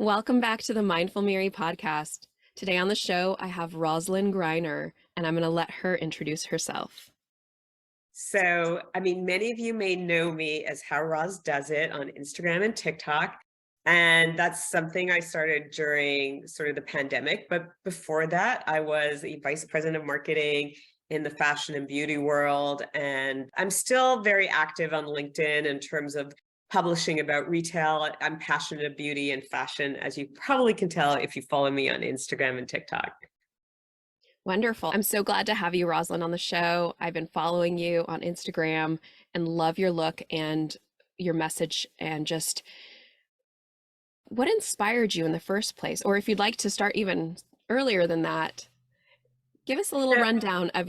Welcome back to the Mindful Miri Podcast. Today on the show, I have Roslyn Griner, and I'm going to let her introduce herself. Many of you may know me as How Roz Does It on Instagram and TikTok. And that's something I started during sort of the pandemic. But before that, I was a vice president of marketing in the fashion and beauty world. And I'm still very active on LinkedIn in terms of publishing about retail. I'm passionate about beauty and fashion, as you probably can tell if you follow me on Instagram and TikTok. Wonderful. I'm so glad to have you, Roslyn, on the show. I've been following you on Instagram and love your look and your message and just what inspired you in the first place? Or if you'd like to start even earlier than that, give us a little rundown of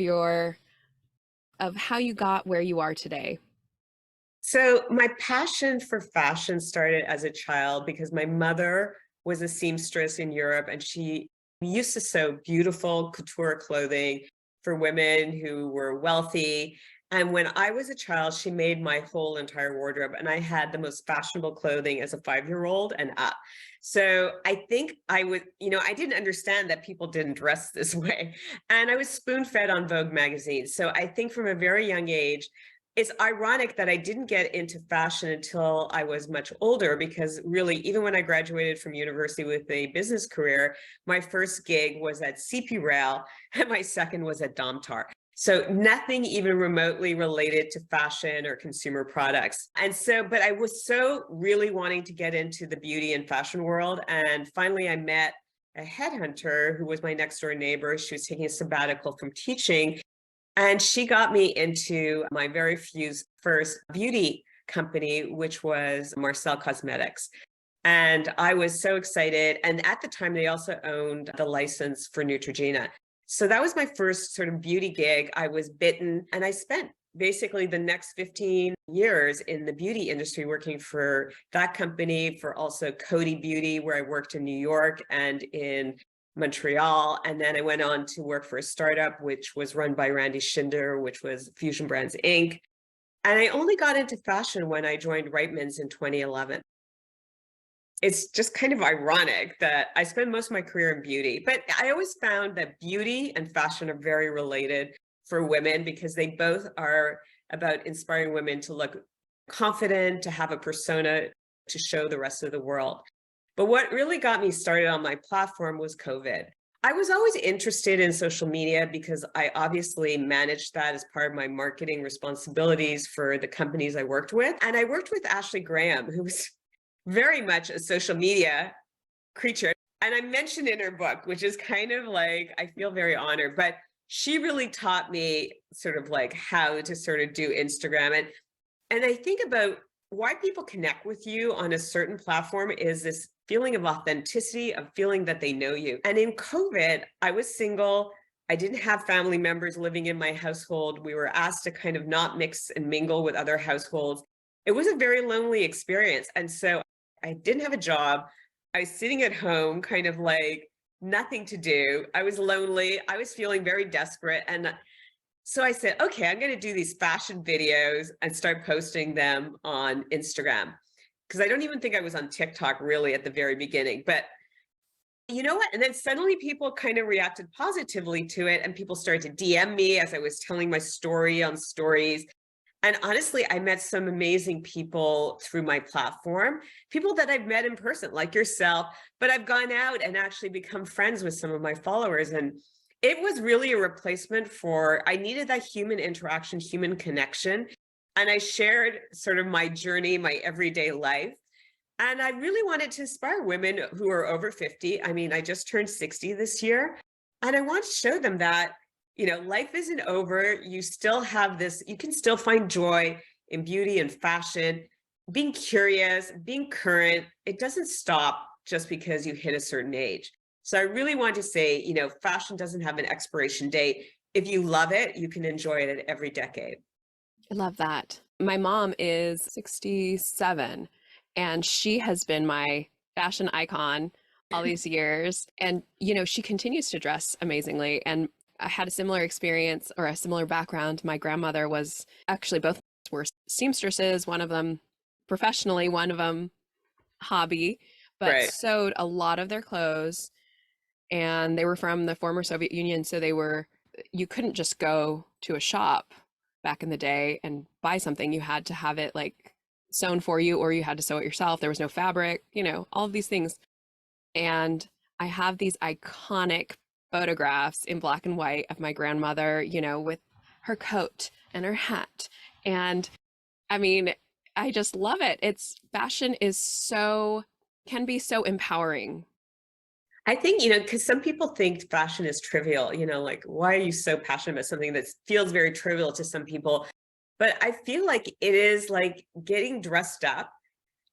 how you got where you are today. So my passion for fashion started as a child because my mother was a seamstress in Europe, and she used to sew beautiful couture clothing for women who were wealthy. And when I was a child, she made my whole entire wardrobe, and I had the most fashionable clothing as a 5-year-old and up. So I think I didn't understand that people didn't dress this way. And I was spoon-fed on Vogue magazine. So I think from a very young age, it's ironic that I didn't get into fashion until I was much older, because really, even when I graduated from university with a business career, my first gig was at CP Rail and my second was at Domtar. So nothing even remotely related to fashion or consumer products. But I was so really wanting to get into the beauty and fashion world. And finally, I met a headhunter who was my next door neighbor. She was taking a sabbatical from teaching. And she got me into my very first beauty company, which was Marcel Cosmetics. And I was so excited. And at the time, they also owned the license for Neutrogena. So that was my first sort of beauty gig. I was bitten, and I spent basically the next 15 years in the beauty industry working for that company, for also Coty Beauty, where I worked in New York and in Montreal. And then I went on to work for a startup, which was run by Randy Schinder, which was Fusion Brands Inc. And I only got into fashion when I joined Reitman's in 2011. It's just kind of ironic that I spent most of my career in beauty, but I always found that beauty and fashion are very related for women, because they both are about inspiring women to look confident, to have a persona to show the rest of the world. But what really got me started on my platform was COVID. I was always interested in social media because I obviously managed that as part of my marketing responsibilities for the companies I worked with. And I worked with Ashley Graham, who was very much a social media creature. And I mentioned in her book, which is kind of like, I feel very honored, but she really taught me sort of like how to sort of do Instagram. And I think about why people connect with you on a certain platform is this feeling of authenticity, of feeling that they know you. And in COVID, I was single. I didn't have family members living in my household. We were asked to kind of not mix and mingle with other households. It was a very lonely experience. And so I didn't have a job. I was sitting at home, kind of like nothing to do. I was lonely. I was feeling very desperate. And so I said, okay, I'm going to do these fashion videos and start posting them on Instagram, because I don't even think I was on TikTok really at the very beginning. But you know what? And then suddenly people kind of reacted positively to it, and people started to DM me as I was telling my story on stories. And honestly, I met some amazing people through my platform, people that I've met in person, like yourself, but I've gone out and actually become friends with some of my followers. And it was really a replacement for, I needed that human interaction, human connection. And I shared sort of my journey, my everyday life. And I really wanted to inspire women who are over 50. I mean, I just turned 60 this year. And I want to show them that, life isn't over. You still have this, you can still find joy in beauty and fashion, being curious, being current. It doesn't stop just because you hit a certain age. So I really want to say, fashion doesn't have an expiration date. If you love it, you can enjoy it at every decade. I love that. My mom is 67, and she has been my fashion icon all these years. And, she continues to dress amazingly. And I had a similar experience, or a similar background. My grandmother was actually, both were seamstresses, one of them professionally, one of them hobby. but Right. sewed a lot of their clothes, and they were from the former Soviet Union, so you couldn't just go to a shop back in the day and buy something. You had to have it like sewn for you, or you had to sew it yourself. There was no fabric, all of these things. And I have these iconic photographs in black and white of my grandmother, with her coat and her hat. And I mean, I just love it. Fashion can be so empowering. I think, because some people think fashion is trivial, like, why are you so passionate about something that feels very trivial to some people? But I feel like it is like getting dressed up.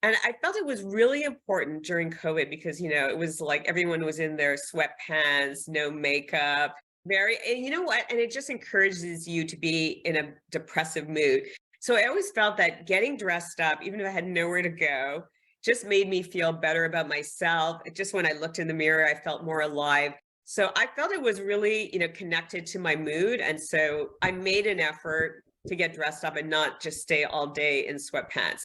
And I felt it was really important during COVID because, it was like everyone was in their sweatpants, no makeup, and you know what? And it just encourages you to be in a depressive mood. So I always felt that getting dressed up, even if I had nowhere to go, just made me feel better about myself. Just when I looked in the mirror, I felt more alive. So I felt it was really, connected to my mood. And so I made an effort to get dressed up and not just stay all day in sweatpants.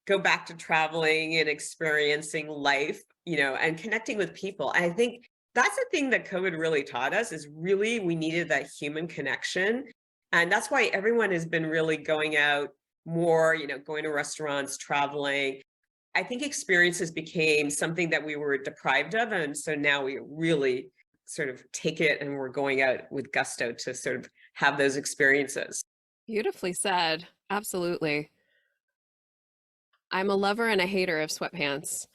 Go back to traveling and experiencing life, and connecting with people. I think that's the thing that COVID really taught us is really we needed that human connection. And that's why everyone has been really going out more, going to restaurants, traveling. I think experiences became something that we were deprived of. And so now we really sort of take it and we're going out with gusto to sort of have those experiences. Beautifully said. Absolutely. I'm a lover and a hater of sweatpants,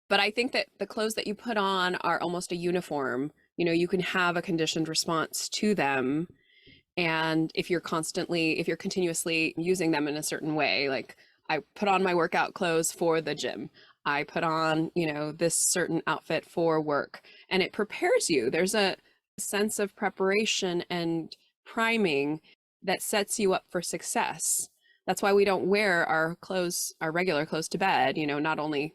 but I think that the clothes that you put on are almost a uniform. You can have a conditioned response to them. And if you're continuously using them in a certain way, like I put on my workout clothes for the gym, I put on, this certain outfit for work, and it prepares you. There's a sense of preparation and priming that sets you up for success. That's why we don't wear our regular clothes to bed, not only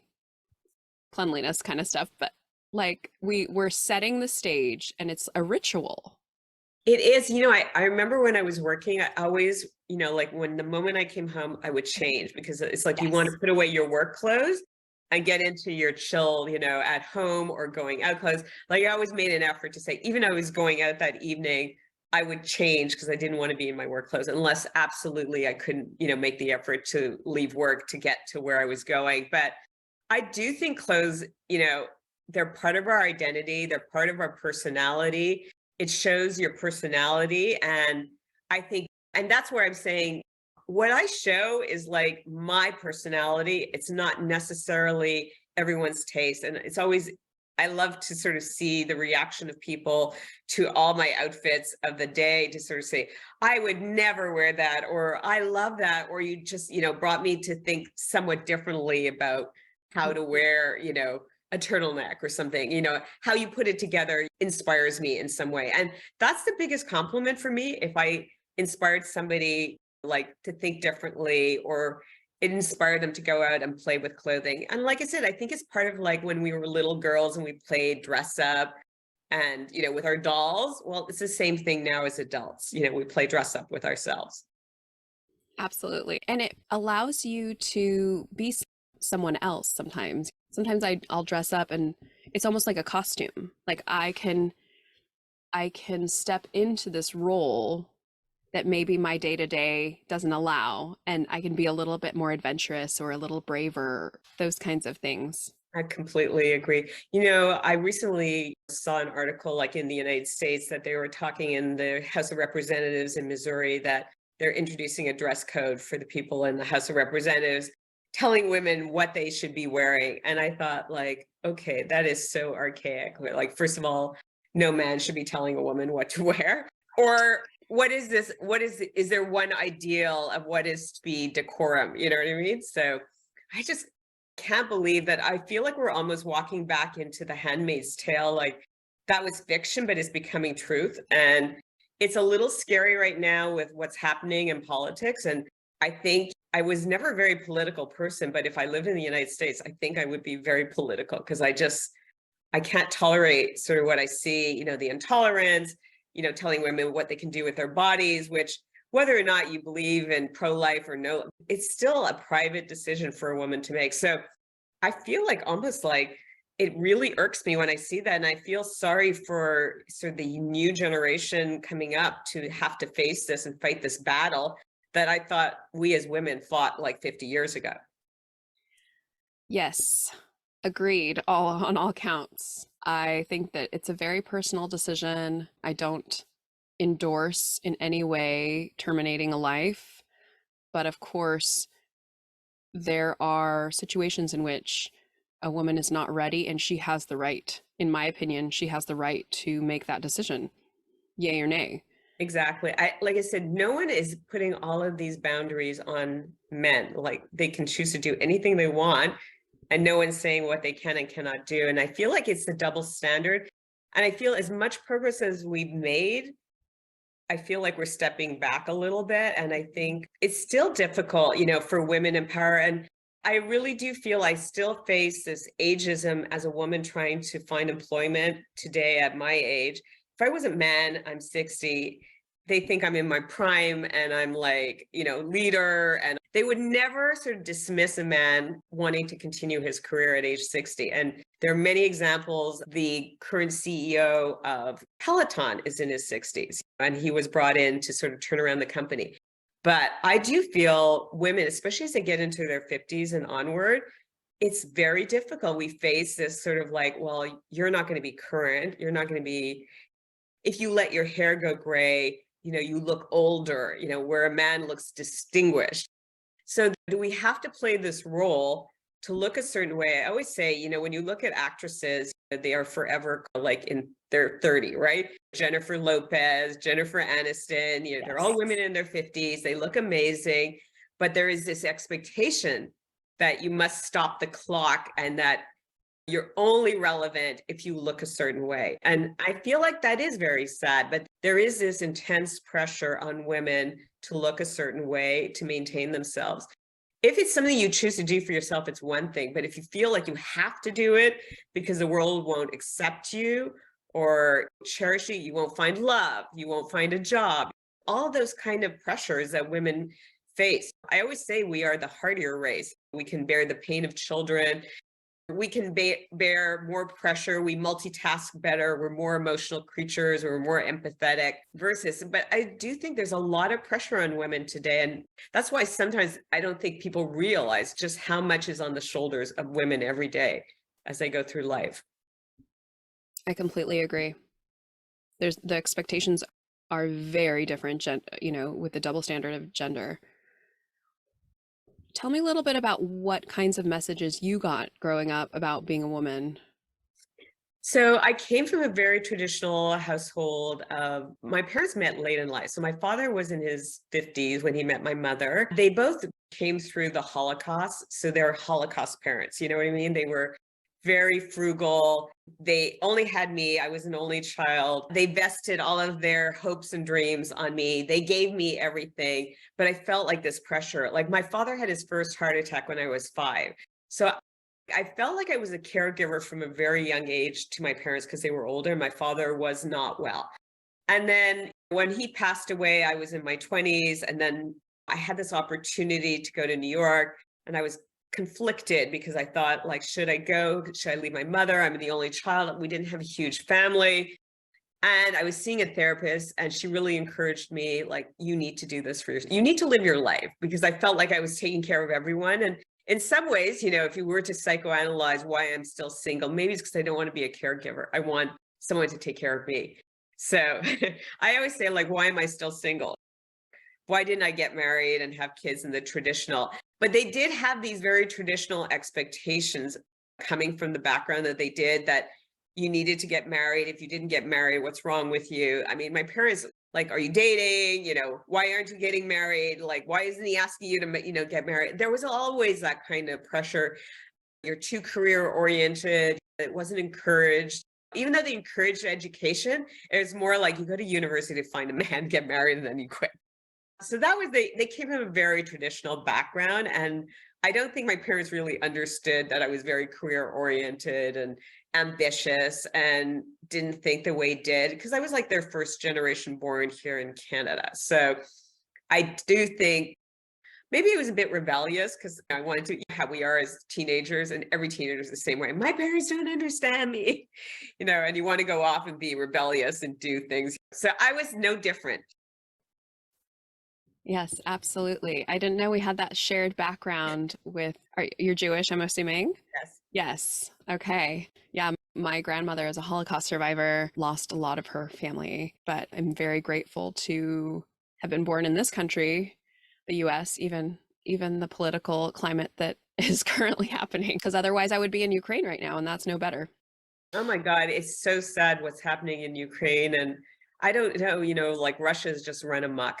cleanliness kind of stuff, but like we're setting the stage and it's a ritual. It is, I remember when I was working, I always, like when the moment I came home, I would change because it's like you want Yes. to put away your work clothes and get into your chill, at home or going out clothes. Like I always made an effort to say, even I was going out that evening, I would change because I didn't want to be in my work clothes unless absolutely I couldn't, make the effort to leave work to get to where I was going. But I do think clothes, they're part of our identity. They're part of our personality. It shows your personality. And I think, and that's where I'm saying what I show is like my personality. It's not necessarily everyone's taste. And it's always, I love to sort of see the reaction of people to all my outfits of the day to sort of say, I would never wear that, or I love that, or you just, brought me to think somewhat differently about how to wear, a turtleneck or something, how you put it together inspires me in some way. And that's the biggest compliment for me. If I inspired somebody like to think differently or it inspired them to go out and play with clothing. And like I said, I think it's part of like when we were little girls and we played dress up and, with our dolls. Well, it's the same thing now as adults. We play dress up with ourselves. Absolutely. And it allows you to be someone else sometimes. Sometimes I'll dress up and it's almost like a costume. Like I can step into this role that maybe my day to day doesn't allow, and I can be a little bit more adventurous or a little braver, those kinds of things. I completely agree. I recently saw an article like in the United States that they were talking in the House of Representatives in Missouri that they're introducing a dress code for the people in the House of Representatives, telling women what they should be wearing. And I thought like, okay, that is so archaic. Like, first of all, no man should be telling a woman what to wear. Or what is this? Is there one ideal of what is to be decorum? You know what I mean? So I just can't believe that. I feel like we're almost walking back into the Handmaid's Tale. Like that was fiction, but it's becoming truth. And it's a little scary right now with what's happening in politics. And I think I was never a very political person, but if I lived in the United States, I think I would be very political because I can't tolerate sort of what I see, the intolerance, telling women what they can do with their bodies, which whether or not you believe in pro-life or no, it's still a private decision for a woman to make. So I feel like almost like it really irks me when I see that. And I feel sorry for sort of the new generation coming up to have to face this and fight this battle that I thought we as women fought like 50 years ago. Yes, agreed, all on all counts. I think that it's a very personal decision. I don't endorse in any way terminating a life, but of course, there are situations in which a woman is not ready and she has the right, in my opinion, she has the right to make that decision, yay or nay. Exactly. Like I said, no one is putting all of these boundaries on men. Like they can choose to do anything they want, and no one's saying what they can and cannot do. And I feel like it's the double standard. And I feel as much progress as we've made, I feel like we're stepping back a little bit. And I think it's still difficult, for women in power. And I really do feel I still face this ageism as a woman trying to find employment today at my age. If I was a man, I'm 60, they think I'm in my prime and I'm like, leader. And they would never sort of dismiss a man wanting to continue his career at age 60. And there are many examples. The current CEO of Peloton is in his 60s, and he was brought in to sort of turn around the company. But I do feel women, especially as they get into their 50s and onward, it's very difficult. We face this sort of like, well, you're not going to be current. You're not going to be, if you let your hair go gray, you look older, where a man looks distinguished. So do we have to play this role to look a certain way? I always say, when you look at actresses, they are forever like in their 30, right? Jennifer Lopez, Jennifer Aniston, they're all women in their 50s. They look amazing, but there is this expectation that you must stop the clock and that you're only relevant if you look a certain way. And I feel like that is very sad, but there is this intense pressure on women to look a certain way to maintain themselves. If it's something you choose to do for yourself, it's one thing. But if you feel like you have to do it because the world won't accept you or cherish you, you won't find love, you won't find a job, all those kind of pressures that women face. I always say we are the hardier race. We can bear the pain of children. We can bear more pressure. We multitask better. We're more emotional creatures. We're more empathetic versus, but I do think there's a lot of pressure on women today. And that's why sometimes I don't think people realize just how much is on the shoulders of women every day as they go through life. I completely agree. The expectations are very different, with the double standard of gender. Tell me a little bit about what kinds of messages you got growing up about being a woman. So I came from a very traditional household. My parents met late in life. So my father was in his 50s when he met my mother. They both came through the Holocaust. So they're Holocaust parents. You know what I mean? They were very frugal. They only had me. I was an only child. They vested all of their hopes and dreams on me. They gave me everything, but I felt like this pressure. Like my father had his first heart attack when I was 5. So I felt like I was a caregiver from a very young age to my parents because they were older. My father was not well. And then when he passed away, I was in my 20s. And then I had this opportunity to go to New York, and I was conflicted because I thought, like, should I go? Should I leave my mother? I'm the only child. We didn't have a huge family. And I was seeing a therapist, and she really encouraged me, like, you need to do this for yourself. You need to live your life, because I felt like I was taking care of everyone. And in some ways, if you were to psychoanalyze why I'm still single, maybe it's because I don't want to be a caregiver. I want someone to take care of me. So I always say, like, why am I still single? Why didn't I get married and have kids in the traditional? But they did have these very traditional expectations coming from the background that they did, that you needed to get married. If you didn't get married, what's wrong with you? I mean, my parents, like, are you dating? Why aren't you getting married? Like, why isn't he asking you to, get married? There was always that kind of pressure. You're too career oriented. It wasn't encouraged. Even though they encouraged education, it was more like you go to university to find a man, get married, and then you quit. So that was, they came from a very traditional background. And I don't think my parents really understood that I was very career oriented and ambitious and didn't think the way did, because I was like their first generation born here in Canada. So I do think maybe it was a bit rebellious because I wanted to how we are as teenagers, and every teenager is the same way. My parents don't understand me, and you want to go off and be rebellious and do things. So I was no different. Yes, absolutely. I didn't know we had that shared background with, you're Jewish, I'm assuming? Yes. Yes. Okay. Yeah. My grandmother is a Holocaust survivor, lost a lot of her family, but I'm very grateful to have been born in this country, the US, even the political climate that is currently happening, because otherwise I would be in Ukraine right now, and that's no better. Oh my God, it's so sad what's happening in Ukraine. And I don't know, like Russia's just run amok.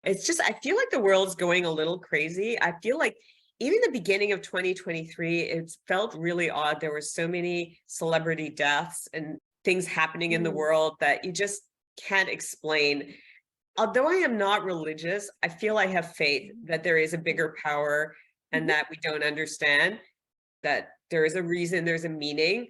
It's just, I feel like the world's going a little crazy. I feel like even the beginning of 2023, it felt really odd. There were so many celebrity deaths and things happening in the Mm. world that you just can't explain. Although I am not religious, I feel I have faith that there is a bigger power and Mhm. that we don't understand, that there is a reason, there's a meaning.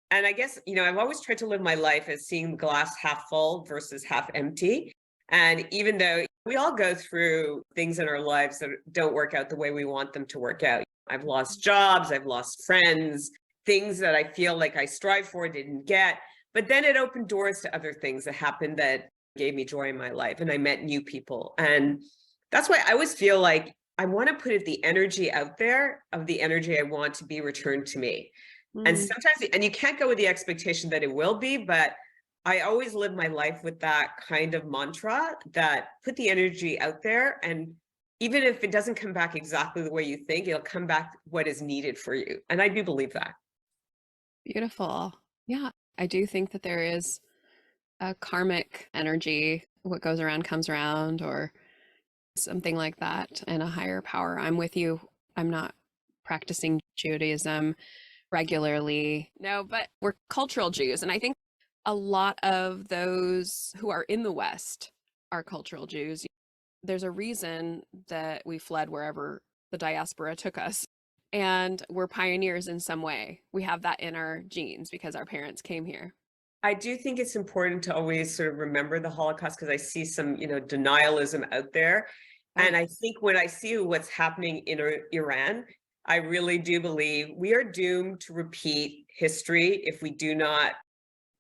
And I guess, I've always tried to live my life as seeing the glass half full versus half empty. And even though we all go through things in our lives that don't work out the way we want them to work out, I've lost jobs, I've lost friends, things that I feel like I strive for didn't get. But then it opened doors to other things that happened that gave me joy in my life. And I met new people. And that's why I always feel like I want to put the energy out there of the energy I want to be returned to me. And Mm. sometimes, and you can't go with the expectation that it will be, but I always live my life with that kind of mantra, that put the energy out there. And even if it doesn't come back exactly the way you think, it'll come back what is needed for you. And I do believe that. Beautiful. Yeah. I do think that there is a karmic energy, what goes around comes around, or something like that, and a higher power. I'm with you. I'm not practicing Judaism regularly. No, but we're cultural Jews. And I think a lot of those who are in the West are cultural Jews. There's a reason that we fled wherever the diaspora took us. And we're pioneers in some way. We have that in our genes because our parents came here. I do think it's important to always sort of remember the Holocaust, because I see some, denialism out there. Oh, And I yes. think when I see what's happening in Iran, I really do believe we are doomed to repeat history if we do not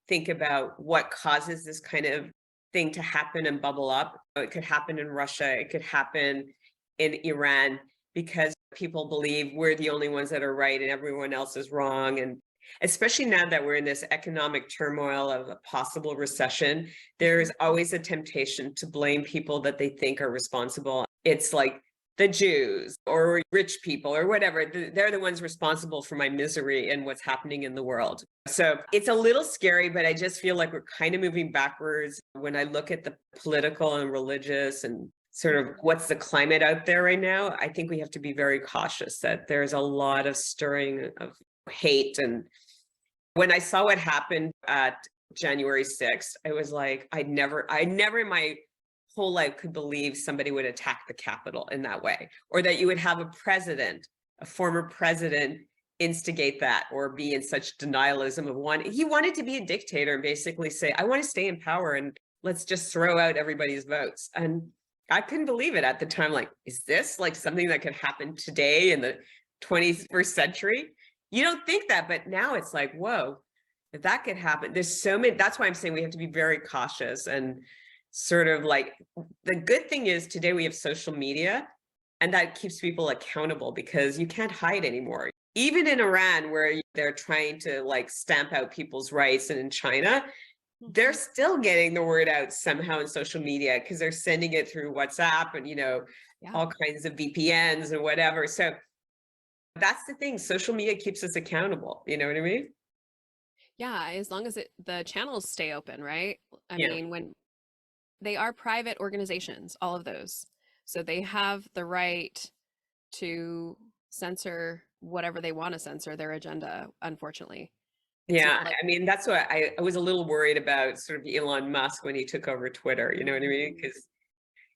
think about what causes this kind of thing to happen and bubble up. It could happen in Russia, it could happen in Iran, because people believe we're the only ones that are right and everyone else is wrong. And especially now that we're in this economic turmoil of a possible recession, there is always a temptation to blame people that they think are responsible. It's like the Jews or rich people or whatever. They're the ones responsible for my misery and what's happening in the world. So it's a little scary, but I just feel like we're kind of moving backwards when I look at the political and religious and sort of what's the climate out there right now. I think we have to be very cautious that there's a lot of stirring of hate. And when I saw what happened at January 6th, I was like, I never in my whole life could believe somebody would attack the Capitol in that way, or that you would have a former president, instigate that or be in such denialism of one. He wanted to be a dictator and basically say, I want to stay in power and let's just throw out everybody's votes. And I couldn't believe it at the time. Like, is this like something that could happen today in the 21st century? You don't think that, but now it's like, whoa, if that could happen, there's so many. That's why I'm saying we have to be very cautious. And sort of like, the good thing is today we have social media, and that keeps people accountable because you can't hide anymore. Even in Iran, where they're trying to like stamp out people's rights, and in China, they're still getting the word out somehow in social media because they're sending it through WhatsApp and, Yeah. all kinds of VPNs and whatever. So that's the thing. Social media keeps us accountable. You know what I mean? Yeah, as long as the channels stay open, right? I Yeah. mean, when they are private organizations, all of those. So they have the right to censor whatever they want to censor, their agenda, unfortunately. It's Yeah. not like, I mean, that's what I was a little worried about sort of Elon Musk when he took over Twitter. You know what I mean? Because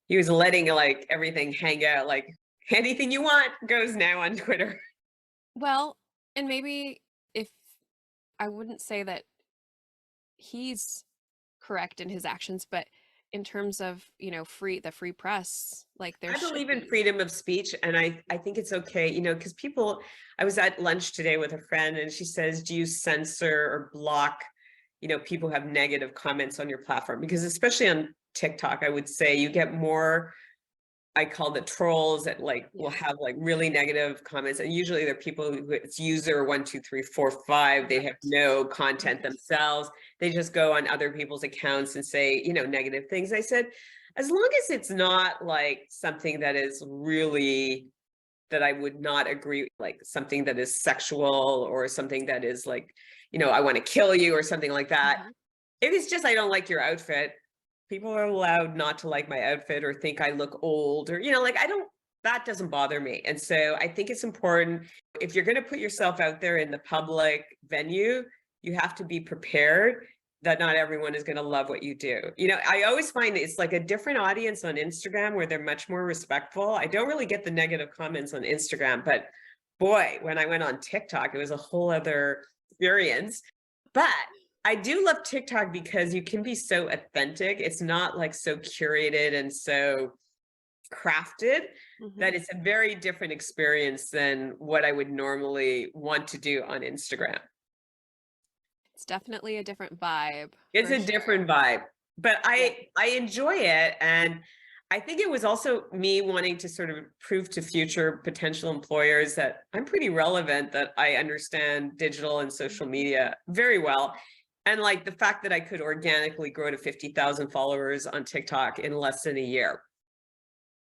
he was letting like everything hang out, like anything you want goes now on Twitter. well, and maybe if I wouldn't say that he's correct in his actions, but in terms of, the free press, like there I should believe in be. freedom of speech, and I think it's okay, because people, I was at lunch today with a friend and she says, do you censor or block, people who have negative comments on your platform? Because especially on TikTok, I would say you get more, I call the trolls that will Yeah. have really negative comments. And usually they're people who it's user 1, 2, 3, 4, 5. They have no content Right. themselves. They just go on other people's accounts and say, negative things. I said, as long as it's not something that is really that I would not agree, like something that is sexual or something that is I want to kill you or something like that. Mhm. If it's just, I don't like your outfit, people are allowed not to like my outfit or think I look old or, that doesn't bother me. And so I think it's important, if you're going to put yourself out there in the public venue, you have to be prepared that not everyone is going to love what you do. I always find it's like a different audience on Instagram where they're much more respectful. I don't really get the negative comments on Instagram, but boy, when I went on TikTok, it was a whole other experience. But I do love TikTok because you can be so authentic. It's not so curated and so crafted Mhm. that it's a very different experience than what I would normally want to do on Instagram. It's definitely a different vibe It's for a sure. different vibe, but Yeah. I enjoy it. And I think it was also me wanting to sort of prove to future potential employers that I'm pretty relevant, that I understand digital and social Mhm. media very well. And the fact that I could organically grow to 50,000 followers on TikTok in less than a year.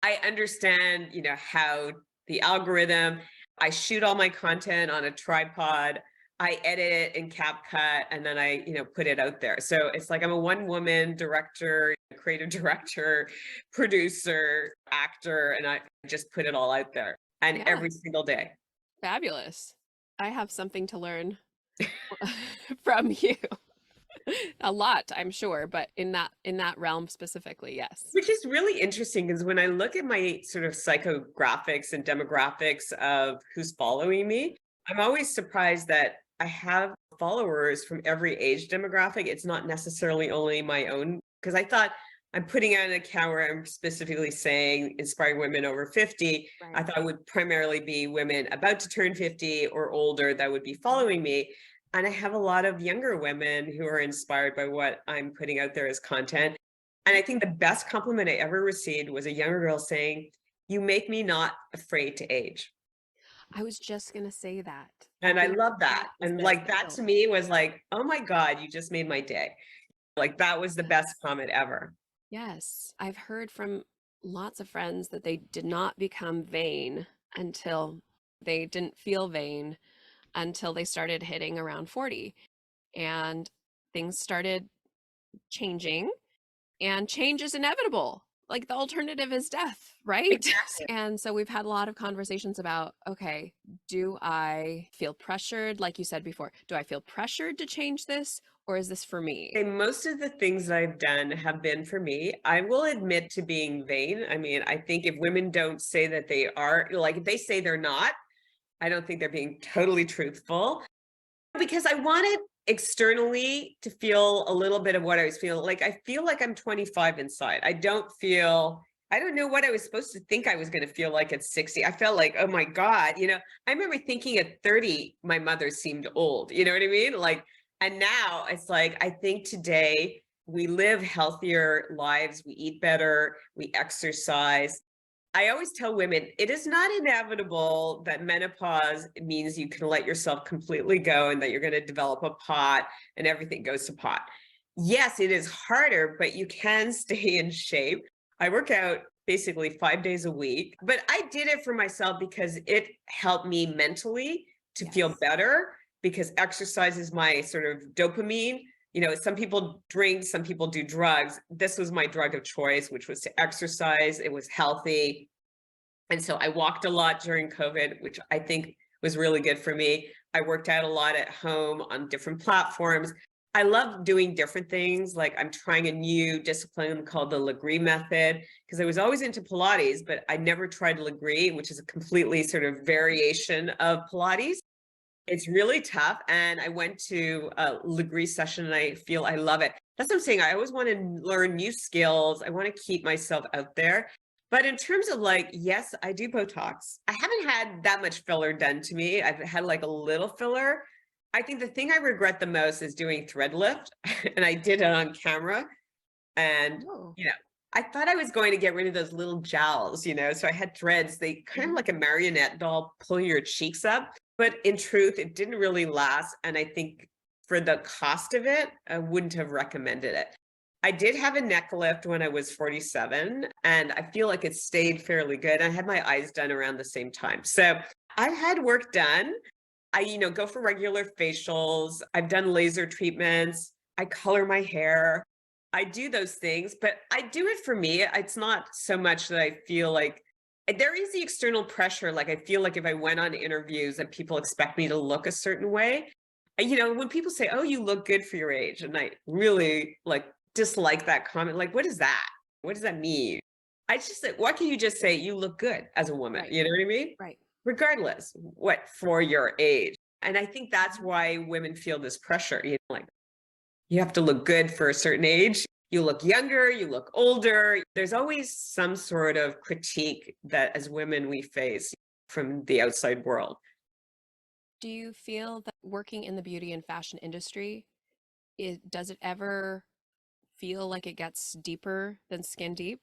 I understand, how the algorithm, I shoot all my content on a tripod, I edit it in CapCut, and then I, put it out there. So it's like I'm a one-woman director, creative director, producer, actor, and I just put it all out there. And Yeah, every single day. fabulous. I have something to learn from you. A lot, I'm sure, but in that realm specifically, yes. Which is really interesting because when I look at my sort of psychographics and demographics of who's following me, I'm always surprised that I have followers from every age demographic. It's not necessarily only my own, because I thought I'm putting out an account where I'm specifically saying inspiring women over 50. I Right. thought it would primarily be women about to turn 50 or older that would be following me. And I have a lot of younger women who are inspired by what I'm putting out there as content. And I think the best compliment I ever received was a younger girl saying, "You make me not afraid to age." I was just gonna say that. I And I think love that that. is And that beneficial. to me was like, oh my God, you just made my day. That was the best Yes. comment ever. Yes. I've heard from lots of friends that they did not become vain until they didn't feel vain until they started hitting around 40. And things started changing, and change is inevitable. Like the alternative is death, right? Exactly. And so we've had a lot of conversations about, okay, do I feel pressured? Like you said before, do I feel pressured to change this, or is this for me? And most of the things that I've done have been for me. I will admit to being vain. I mean, I think if women don't say that they are, if they say they're not, I don't think they're being totally truthful. Because I wanted externally to feel a little bit of what I was feeling. I feel like I'm 25 inside. I don't know what I was supposed to think I was going to feel like at 60. I felt like, oh my God, I remember thinking at 30, my mother seemed old. You know what I mean? And now it's I think today we live healthier lives, we eat better, we exercise. I always tell women, it is not inevitable that menopause means you can let yourself completely go and that you're going to develop a pot and everything goes to pot. Yes, it is harder, but you can stay in shape. I work out basically 5 days a week, but I did it for myself because it helped me mentally to feel Yes. better, because exercise is my sort of dopamine. Some people drink, some people do drugs. This was my drug of choice, which was to exercise. It was healthy. And so I walked a lot during COVID, which I think was really good for me. I worked out a lot at home on different platforms. I love doing different things. I'm trying a new discipline called the Legree method, because I was always into Pilates, but I never tried Legree, which is a completely sort of variation of Pilates. It's really tough. And I went to a Legree session and I feel I love it. That's what I'm saying. I always want to learn new skills. I want to keep myself out there. But in terms of like, yes, I do Botox. I haven't had that much filler done to me. I've had like a little filler. I think the thing I regret the most is doing thread lift. And I did it on camera. And, Oh. I thought I was going to get rid of those little jowls, so I had threads. They kind of like a marionette doll pull your cheeks up. But in truth, it didn't really last. And I think for the cost of it, I wouldn't have recommended it. I did have a neck lift when I was 47, and I feel like it stayed fairly good. I had my eyes done around the same time. So I've had work done. I, go for regular facials. I've done laser treatments. I color my hair. I do those things, but I do it for me. It's not so much that I feel like there is the external pressure. Like I feel like if I went on interviews that people expect me to look a certain way. And, when people say, "Oh, you look good for your age," and I really like dislike that comment. Like, what is that? What does that mean? I just like, why can't you just say you look good as a woman? Right. You know what I mean? Right. Regardless what for your age. And I think that's why women feel this pressure, like you have to look good for a certain age. You look younger, you look older. There's always some sort of critique that as women we face from the outside world. Do you feel that working in the beauty and fashion industry, does it ever feel like it gets deeper than skin deep?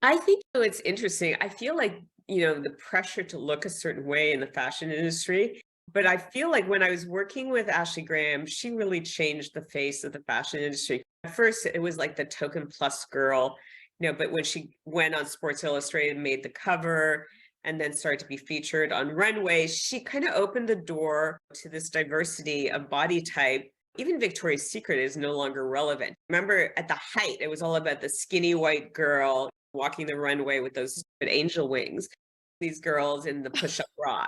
I think it's interesting. I feel like, the pressure to look a certain way in the fashion industry. But I feel like when I was working with Ashley Graham, she really changed the face of the fashion industry. At first, it was like the token plus girl, but when she went on Sports Illustrated, made the cover, and then started to be featured on runways, she kind of opened the door to this diversity of body type. Even Victoria's Secret is no longer relevant. Remember, at the height, it was all about the skinny white girl walking the runway with those stupid angel wings, these girls in the push-up bra,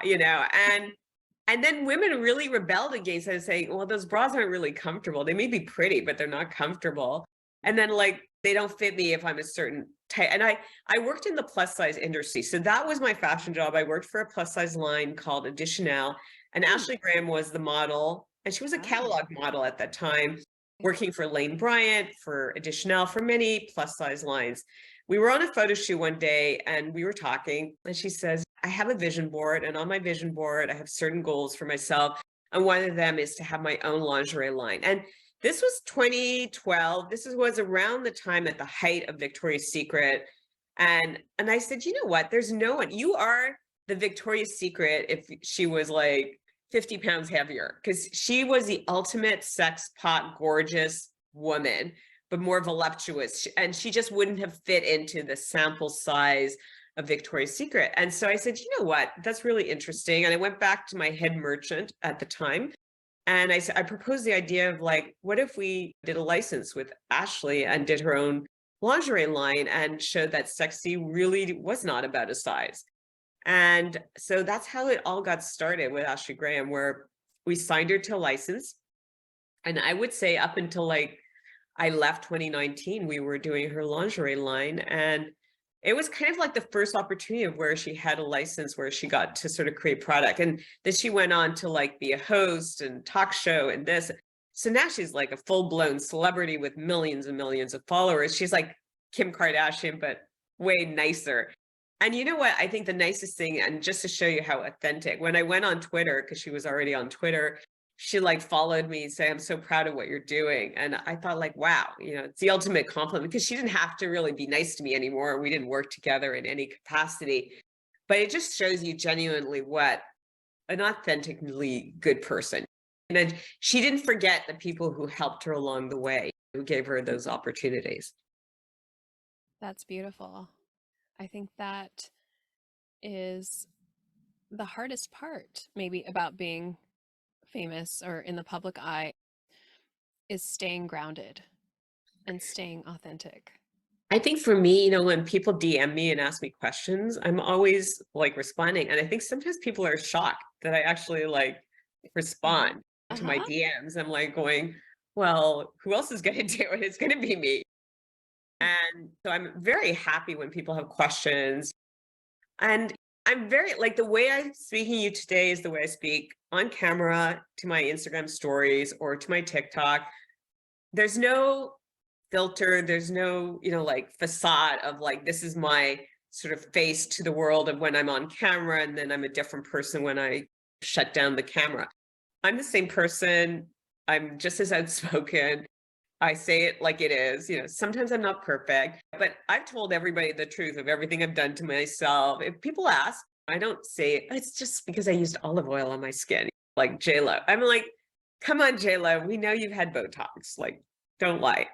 and then women really rebelled against it, saying, well, those bras aren't really comfortable. They may be pretty, but they're not comfortable. And then like, they don't fit me if I'm a certain type. And I worked in the plus size industry. So that was my fashion job. I worked for a plus size line called Additionale. And Ashley Graham was the model. And she was a catalog model at that time, working for Lane Bryant, for Additionale, for many plus size lines. We were on a photo shoot one day and we were talking, and she says, I have a vision board, and on my vision board, I have certain goals for myself. And one of them is to have my own lingerie line. And this was 2012. This was around the time at the height of Victoria's Secret. And I said, you know what? There's no one. You are the Victoria's Secret if she was like 50 pounds heavier, because she was the ultimate sex pot, gorgeous woman, but more voluptuous. And she just wouldn't have fit into the sample size of Victoria's Secret. And so I said, you know what? That's really interesting. And I went back to my head merchant at the time. And I proposed the idea of like, what if we did a license with Ashley and did her own lingerie line and showed that sexy really was not about a size. And so that's how it all got started with Ashley Graham, where we signed her to a license. And I would say up until like I left 2019, we were doing her lingerie line. And it was kind of like the first opportunity of where she had a license where she got to sort of create product. And then she went on to like be a host and talk show and this. So now she's like a full-blown celebrity with millions and millions of followers. She's like Kim Kardashian, but way nicer. And you know what? I think the nicest thing, and just to show you how authentic, when I went on Twitter, because she was already on Twitter, she like followed me and say, I'm so proud of what you're doing. And I thought like, wow, it's the ultimate compliment, because she didn't have to really be nice to me anymore. We didn't work together in any capacity, but it just shows you genuinely what an authentically good person. And then she didn't forget the people who helped her along the way, who gave her those opportunities. That's beautiful. I think that is the hardest part, maybe, about being famous or in the public eye, is staying grounded and staying authentic. I think for me, when people DM me and ask me questions, I'm always like responding. And I think sometimes people are shocked that I actually like respond to my DMs. I'm like going, well, who else is going to do it? It's going to be me. And so I'm very happy when people have questions. And I'm very like the way I'm speaking to you today is the way I speak on camera to my Instagram stories or to my TikTok. There's no filter, there's no, like facade of like this is my sort of face to the world of when I'm on camera and then I'm a different person when I shut down the camera. I'm the same person. I'm just as outspoken. I say it like it is. Sometimes I'm not perfect, but I've told everybody the truth of everything I've done to myself. If people ask, I don't say it's just because I used olive oil on my skin, like J-Lo. I'm like, come on, J-Lo, we know you've had Botox. Like, don't lie.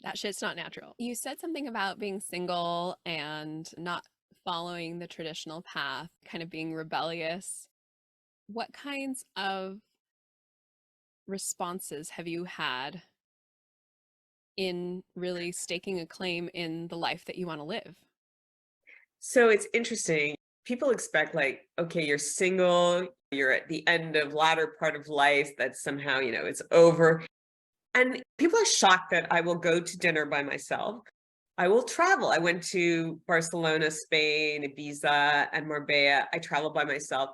That shit's not natural. You said something about being single and not following the traditional path, kind of being rebellious. What kinds of responses have you had in really staking a claim in the life that you want to live? So it's interesting. People expect like, okay, you're single, you're at the end of latter part of life, that somehow, it's over. And people are shocked that I will go to dinner by myself. I will travel. I went to Barcelona, Spain, Ibiza, and Marbella. I traveled by myself.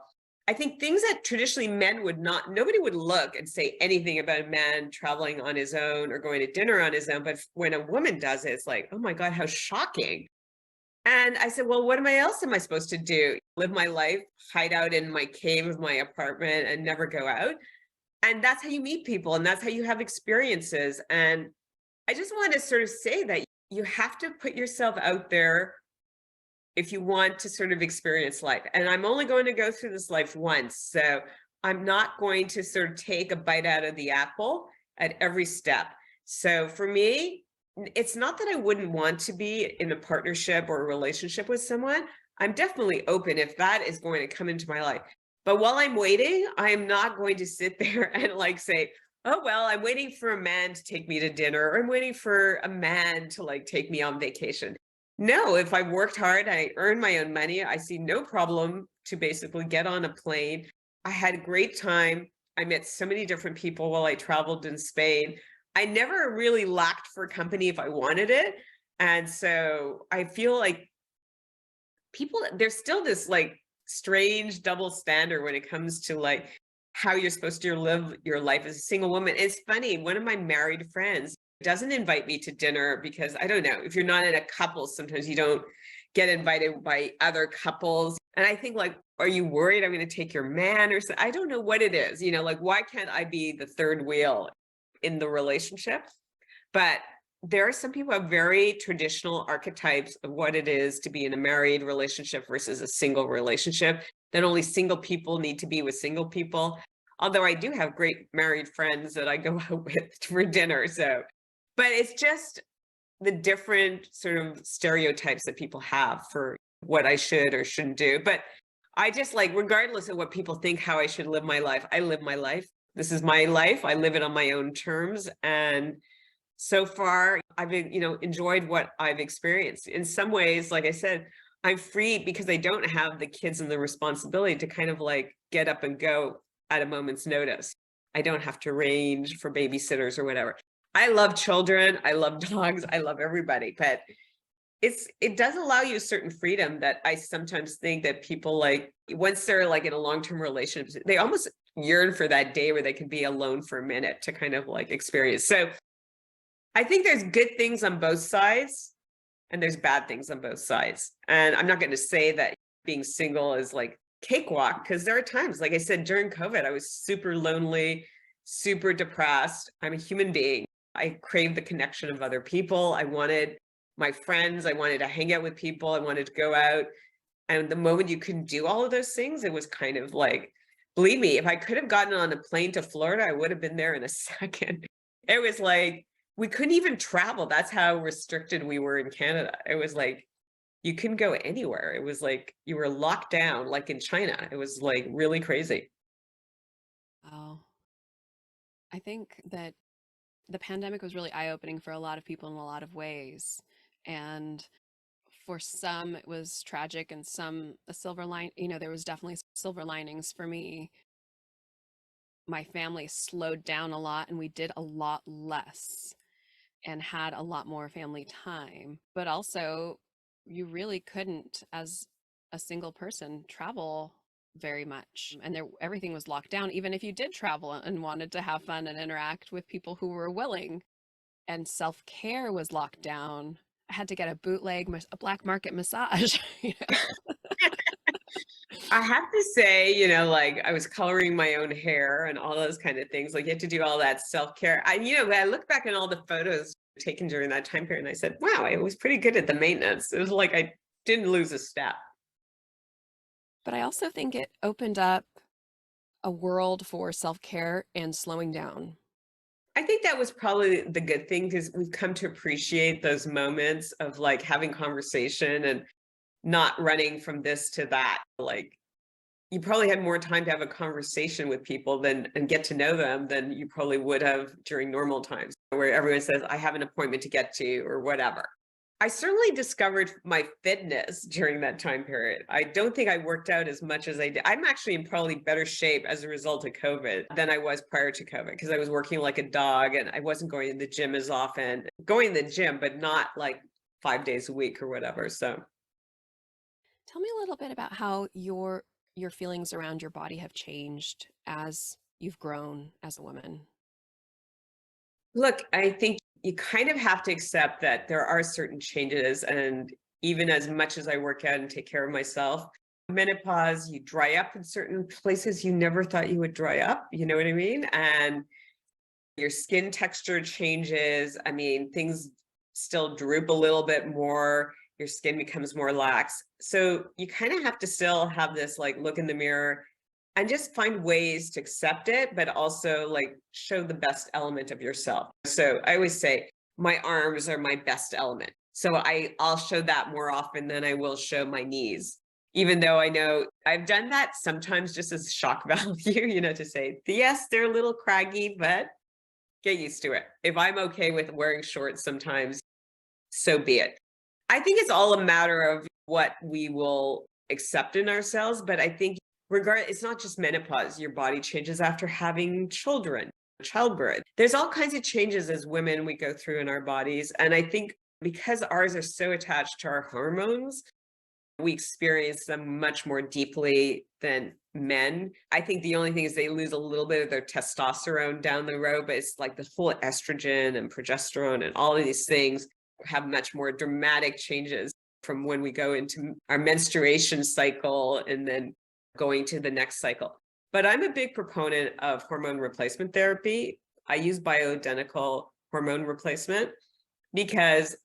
I think things that traditionally men would not, nobody would look and say anything about a man traveling on his own or going to dinner on his own. But when a woman does it, it's like, oh my God, how shocking. And I said, well, what else am I supposed to do? Live my life, hide out in my cave of my apartment and never go out? And that's how you meet people and that's how you have experiences. And I just want to sort of say that you have to put yourself out there if you want to sort of experience life. And I'm only going to go through this life once. So I'm not going to sort of take a bite out of the apple at every step. So for me, it's not that I wouldn't want to be in a partnership or a relationship with someone. I'm definitely open if that is going to come into my life. But while I'm waiting, I am not going to sit there and like say, oh, well, I'm waiting for a man to take me to dinner, or I'm waiting for a man to like take me on vacation. No, if I worked hard, I earned my own money, I see no problem to basically get on a plane. I had a great time. I met so many different people while I traveled in Spain. I never really lacked for company if I wanted it. And so I feel like people, there's still this like strange double standard when it comes to like how you're supposed to live your life as a single woman. It's funny, one of my married friends doesn't invite me to dinner because I don't know, if you're not in a couple, sometimes you don't get invited by other couples. And I think like, are you worried I'm going to take your man or something? I don't know what it is, like why can't I be the third wheel in the relationship? But there are some people who have very traditional archetypes of what it is to be in a married relationship versus a single relationship, that only single people need to be with single people. Although I do have great married friends that I go out with for dinner. So, but it's just the different sort of stereotypes that people have for what I should or shouldn't do. But I just like, regardless of what people think how I should live my life, I live my life. This is my life. I live it on my own terms. And so far, I've enjoyed what I've experienced. In some ways, like I said, I'm free because I don't have the kids and the responsibility to kind of like get up and go at a moment's notice. I don't have to arrange for babysitters or whatever. I love children. I love dogs. I love everybody, but it does allow you a certain freedom that I sometimes think that people like, once they're like in a long-term relationship, they almost yearn for that day where they can be alone for a minute to kind of like experience. So I think there's good things on both sides and there's bad things on both sides. And I'm not going to say that being single is like cakewalk, because there are times, like I said, during COVID, I was super lonely, super depressed. I'm a human being. I craved the connection of other people. I wanted my friends. I wanted to hang out with people. I wanted to go out. And the moment you can do all of those things, it was kind of like, believe me, if I could have gotten on a plane to Florida, I would have been there in a second. It was like, we couldn't even travel. That's how restricted we were in Canada. It was like, you couldn't go anywhere. It was like, you were locked down, like in China. It was like really crazy. Oh, I think that the pandemic was really eye-opening for a lot of people in a lot of ways. And for some, it was tragic, and some a silver line, there was definitely silver linings for me. My family slowed down a lot and we did a lot less and had a lot more family time. But also, you really couldn't, as a single person, travel very much. And everything was locked down, even if you did travel and wanted to have fun and interact with people who were willing. And self-care was locked down. I had to get a bootleg, a black market massage. I have to say, like I was coloring my own hair and all those kind of things. Like you had to do all that self-care. I look back at all the photos taken during that time period and I said, wow, I was pretty good at the maintenance. It was like I didn't lose a step. But I also think it opened up a world for self-care and slowing down. I think that was probably the good thing because we've come to appreciate those moments of like having conversation and not running from this to that. Like you probably had more time to have a conversation with people and get to know them than you probably would have during normal times where everyone says, I have an appointment to get to or whatever. I certainly discovered my fitness during that time period. I don't think I worked out as much as I did. I'm actually in probably better shape as a result of COVID than I was prior to COVID because I was working like a dog and I wasn't going to the gym as often. Going to the gym, but not like 5 days a week or whatever. So tell me a little bit about how your feelings around your body have changed as you've grown as a woman. Look, I think you kind of have to accept that there are certain changes. And even as much as I work out and take care of myself, menopause, you dry up in certain places you never thought you would dry up. You know what I mean? And your skin texture changes. I mean, things still droop a little bit more. Your skin becomes more lax. So you kind of have to still have this like look in the mirror and just find ways to accept it, but also like show the best element of yourself. So I always say my arms are my best element. So I'll show that more often than I will show my knees, even though I know I've done that sometimes just as shock value, to say, yes, they're a little craggy, but get used to it. If I'm okay with wearing shorts sometimes, so be it. I think it's all a matter of what we will accept in ourselves, but I think it's not just menopause. Your body changes after having children, childbirth. There's all kinds of changes as women we go through in our bodies. And I think because ours are so attached to our hormones, we experience them much more deeply than men. I think the only thing is they lose a little bit of their testosterone down the road, but it's like the whole estrogen and progesterone and all of these things have much more dramatic changes from when we go into our menstruation cycle and then going to the next cycle. But I'm a big proponent of hormone replacement therapy. I use bioidentical hormone replacement because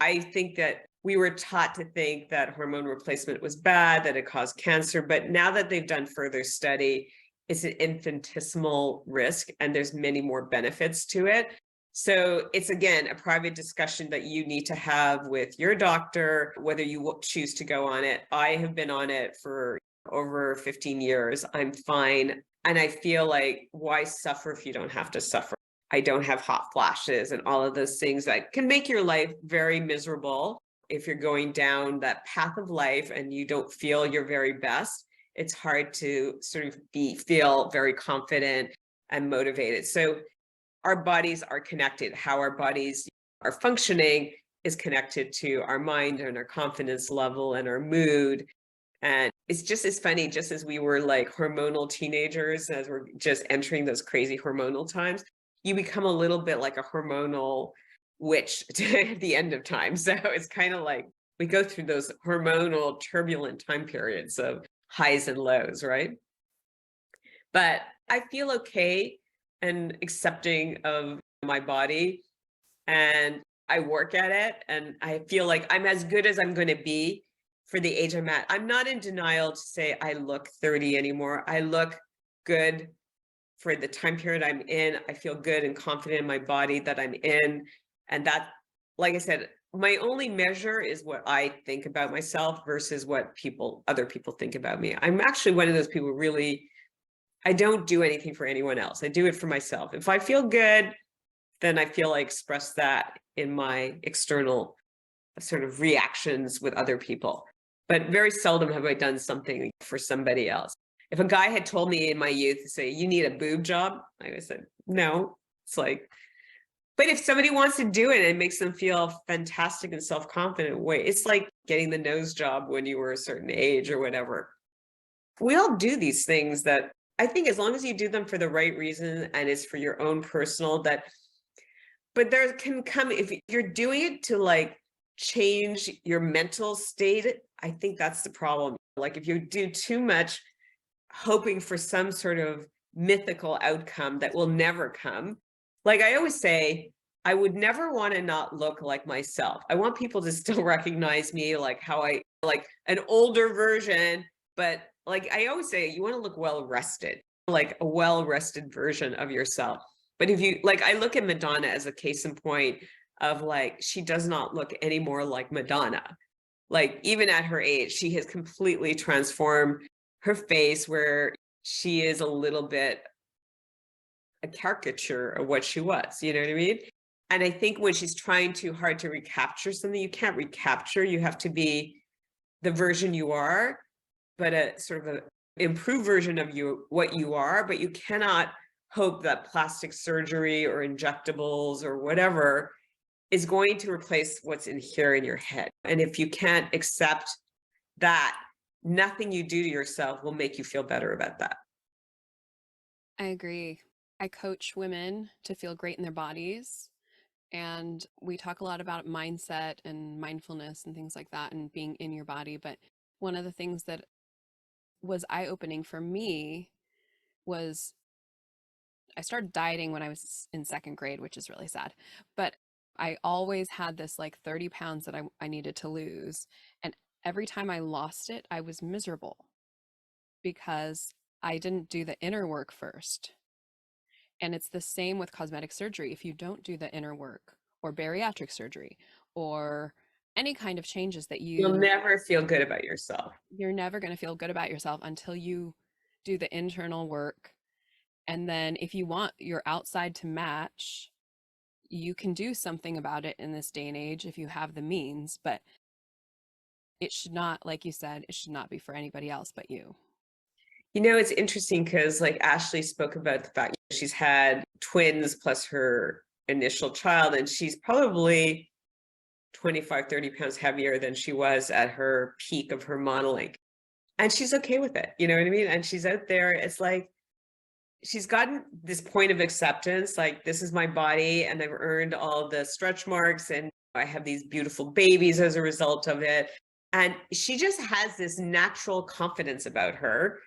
I think that we were taught to think that hormone replacement was bad, that it caused cancer. But now that they've done further study, it's an infinitesimal risk and there's many more benefits to it. So it's, again, a private discussion that you need to have with your doctor, whether you choose to go on it. I have been on it for over 15 years. I'm fine. And I feel like, why suffer if you don't have to suffer? I don't have hot flashes and all of those things that can make your life very miserable. If you're going down that path of life and you don't feel your very best, it's hard to sort of feel very confident and motivated. So our bodies are connected. How our bodies are functioning is connected to our mind and our confidence level and our mood. And it's just as funny, just as we were like hormonal teenagers, as we're just entering those crazy hormonal times, you become a little bit like a hormonal witch at the end of time. So it's kind of like we go through those hormonal turbulent time periods of highs and lows, right? But I feel okay and accepting of my body, and I work at it, and I feel like I'm as good as I'm going to be for the age I'm at. I'm not in denial to say I look 30 anymore. I look good for the time period I'm in. I feel good and confident in my body that I'm in. And that, like I said, my only measure is what I think about myself versus what other people think about me. I'm actually one of those people really, I don't do anything for anyone else. I do it for myself. If I feel good, then I feel I express that in my external sort of reactions with other people. But very seldom have I done something for somebody else. If a guy had told me in my youth to say, you need a boob job, I would have said, no. It's like, But if somebody wants to do it and it makes them feel fantastic and self-confident, wait, it's like getting the nose job when you were a certain age or whatever. We all do these things that I think as long as you do them for the right reason and it's for your own personal but there can come, if you're doing it to like change your mental state, I think that's the problem. Like if you do too much hoping for some sort of mythical outcome that will never come. Like I always say, I would never want to not look like myself. I want people to still recognize me like how I like an older version, but like I always say, you want to look well rested, like a well rested version of yourself. But if you like, I look at Madonna as a case in point of like, she does not look any more like Madonna. Like even at her age, she has completely transformed her face where she is a little bit a caricature of what she was, you know what I mean? And I think when she's trying too hard to recapture something, you can't recapture, you have to be the version you are, but a sort of an improved version of you, what you are, but you cannot hope that plastic surgery or injectables or whatever is going to replace what's in here in your head. And if you can't accept that, nothing you do to yourself will make you feel better about that. I agree. I coach women to feel great in their bodies. And we talk a lot about mindset and mindfulness and things like that and being in your body. But one of the things that was eye-opening for me was I started dieting when I was in second grade, which is really sad. But I always had this like 30 pounds that I needed to lose. And every time I lost it, I was miserable because I didn't do the inner work first. And it's the same with cosmetic surgery. If you don't do the inner work or bariatric surgery or any kind of changes that You'll never feel good about yourself. You're never going to feel good about yourself until you do the internal work. And then if you want your outside to match, you can do something about it in this day and age if you have the means, but it should not, like you said, it should not be for anybody else but you. You know, it's interesting because like Ashley spoke about the fact she's had twins plus her initial child, and she's probably 25, 30 pounds heavier than she was at her peak of her modeling. And she's okay with it. You know what I mean? And she's out there. It's like, she's gotten this point of acceptance, like this is my body and I've earned all the stretch marks and I have these beautiful babies as a result of it. And she just has this natural confidence about her.